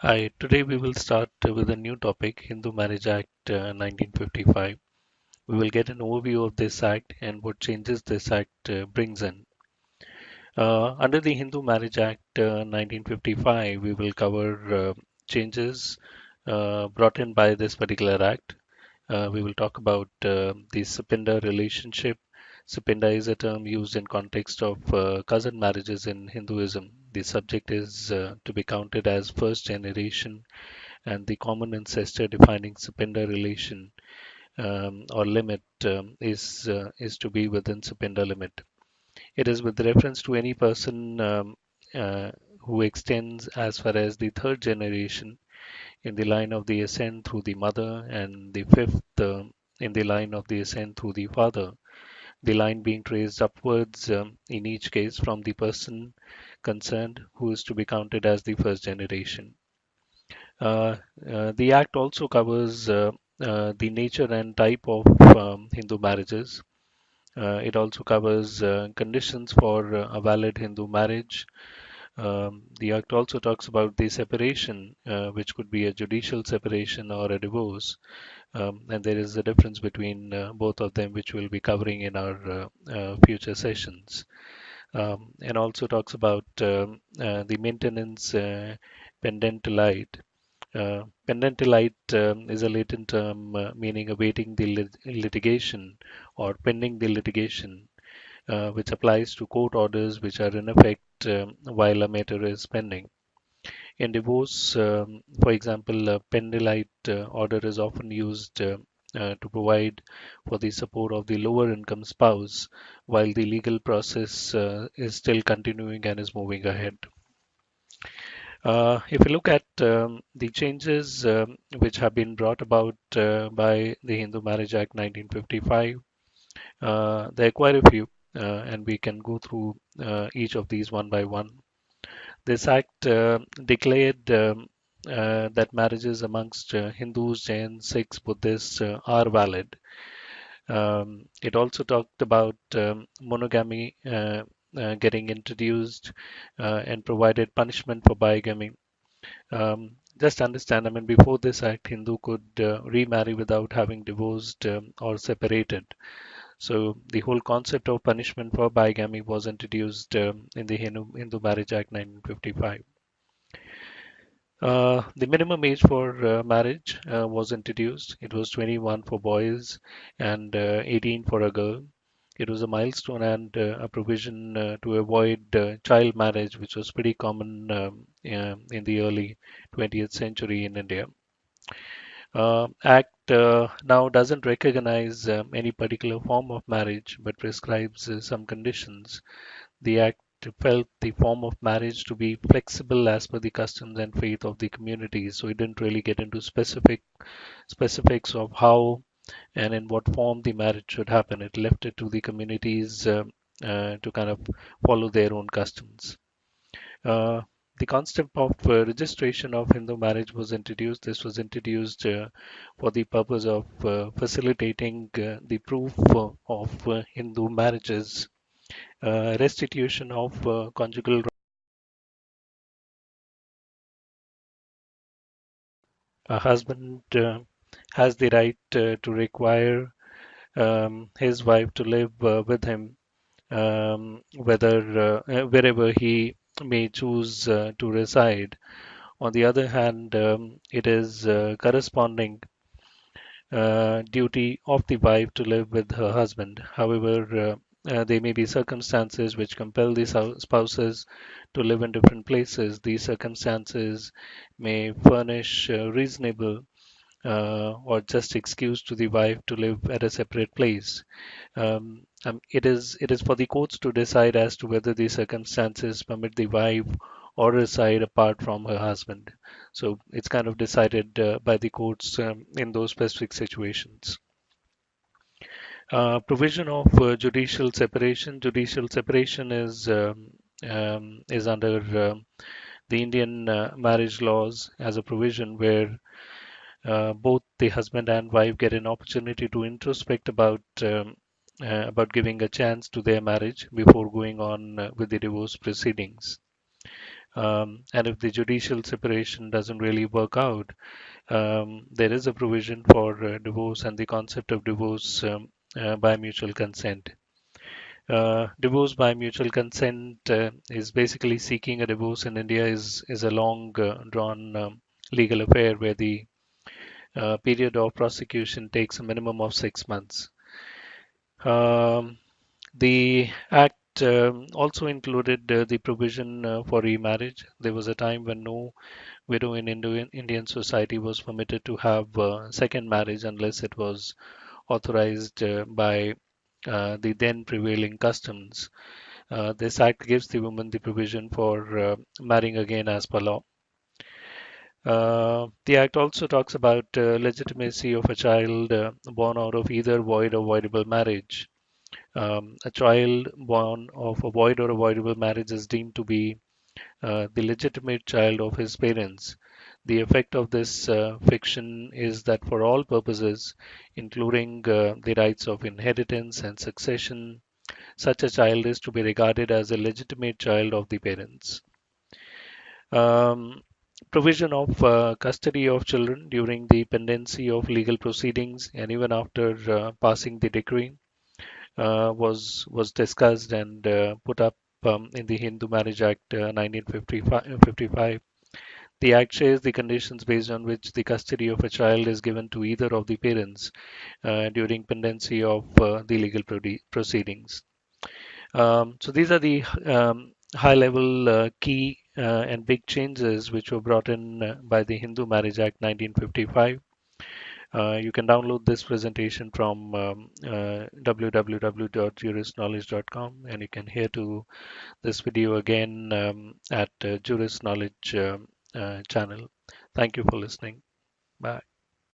Hi, today we will start with a new topic, Hindu Marriage Act 1955. We will get an overview of this act and what changes this act brings in. Under the Hindu Marriage Act 1955, we will cover changes brought in by this particular act. We will talk about the Sapinda relationship. Sapinda is a term used in context of cousin marriages in Hinduism. The subject is to be counted as first generation and the common ancestor defining Sapinda relation or limit is to be within Sapinda limit. It is with reference to any person uh, who extends as far as the third generation in the line of the ascent through the mother and the fifth in the line of the ascent through the father. The line being traced upwards in each case from the person concerned who is to be counted as the first generation. Uh, the Act also covers the nature and type of Hindu marriages. It also covers conditions for a valid Hindu marriage. The Act also talks about the separation, which could be a judicial separation or a divorce. And there is a difference between both of them, which we'll be covering in our future sessions. And also talks about the maintenance pendentalite. Pendentalite is a Latin term meaning awaiting the litigation or pending the litigation, which applies to court orders which are in effect while a matter is pending. In divorce, for example, a pendulite order is often used to provide for the support of the lower income spouse while the legal process is still continuing and is moving ahead. If you look at the changes which have been brought about by the Hindu Marriage Act 1955, there are quite a few, and we can go through each of these one by one. This act declared that marriages amongst Hindus, Jains, Sikhs, Buddhists are valid. It also talked about monogamy getting introduced and provided punishment for bigamy. Just understand, I mean, before this act, Hindu could remarry without having divorced or separated. So the whole concept of punishment for bigamy was introduced in the Hindu Marriage Act 1955. The minimum age for marriage was introduced. It was 21 for boys and 18 for a girl. It was a milestone and a provision to avoid child marriage, which was pretty common in the early 20th century in India. Act now doesn't recognize any particular form of marriage, but prescribes some conditions. The Act felt the form of marriage to be flexible as per the customs and faith of the community, so it didn't really get into specifics of how and in what form the marriage should happen. It left it to the communities to kind of follow their own customs. Uh, the concept of registration of Hindu marriage was introduced. This was introduced for the purpose of facilitating the proof of Hindu marriages, restitution of conjugal. A husband has the right to require his wife to live with him, whether wherever he may choose to reside. On the other hand, it is corresponding duty of the wife to live with her husband. However, there may be circumstances which compel the spouses to live in different places. These circumstances may furnish reasonable or just excuse to the wife to live at a separate place. It is for the courts to decide as to whether the circumstances permit the wife or reside apart from her husband. So it's kind of decided by the courts in those specific situations. Provision of judicial separation. Judicial separation is under the Indian marriage laws as a provision where both the husband and wife get an opportunity to introspect about giving a chance to their marriage before going on with the divorce proceedings. And if the judicial separation doesn't really work out, there is a provision for divorce and the concept of divorce by mutual consent. Divorce by mutual consent is basically seeking a divorce in India is a long drawn legal affair where the period of prosecution takes a minimum of 6 months. Um, the act also included the provision for remarriage. There was a time when no widow in Indian society was permitted to have second marriage unless it was authorized by the then prevailing customs. This act gives the woman the provision for marrying again as per law. The act also talks about legitimacy of a child born out of either void or voidable marriage. A child born of a void or avoidable marriage is deemed to be the legitimate child of his parents. The effect of this fiction is that for all purposes, including the rights of inheritance and succession, such a child is to be regarded as a legitimate child of the parents. Um, Provision of custody of children during the pendency of legal proceedings and even after passing the decree was discussed and put up in the Hindu Marriage Act 1955. The Act shares the conditions based on which the custody of a child is given to either of the parents during pendency of the legal proceedings. So these are the high-level key and big changes which were brought in by the Hindu Marriage Act 1955. You can download this presentation from www.juristknowledge.com, and you can hear to this video again at Juris Knowledge channel. Thank you for listening. Bye.